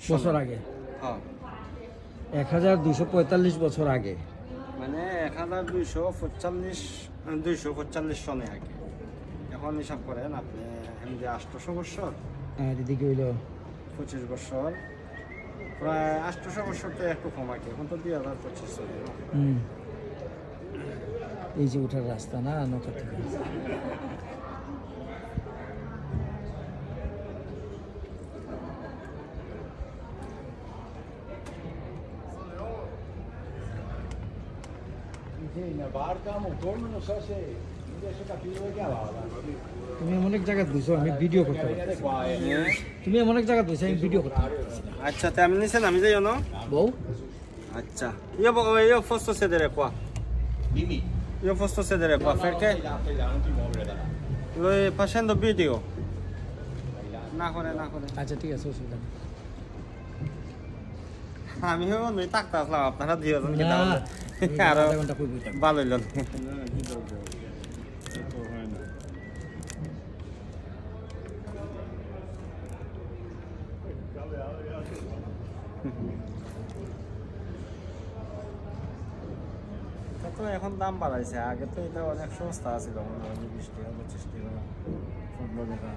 বছর আগে। হ্যাঁ 1245 বছর আগে, মানে 1245 সনে আগে। এখন হিসাব করেন আপনি এমনি 800 বছর আর এদিকে হইল 25 বছর, প্রায় 800 বছর তো একটু কম আগে। এখন তো 2025 চলে। এই যে ওঠার রাস্তা না নৌকা থেকে। তুমি এমন এক জায়গায় বুঝছো আমি ভিডিও করতে পারতেছি না। তুমি এমন এক জায়গায় বুঝছো আমি ভিডিও করতে পারতেছি না। আচ্ছা তেমনি নিছেন আমি যাই না বউ আচ্ছা io posso sedere qua io posso sedere qua perché lo facendo video না করে আচ্ছা ঠিক আছে, অসুবিধা নেই। আমিও নই তাকতে আসলাম আপনারা দুইজন কি না, দাও আর আধা ঘন্টা কই বইতাম। ভালো হইল তো এখন দাম বাড়াইছে, আগে তো এটা অনেক সস্তা ছিল, 20 টাকা 25 টাকা 15 টাকা।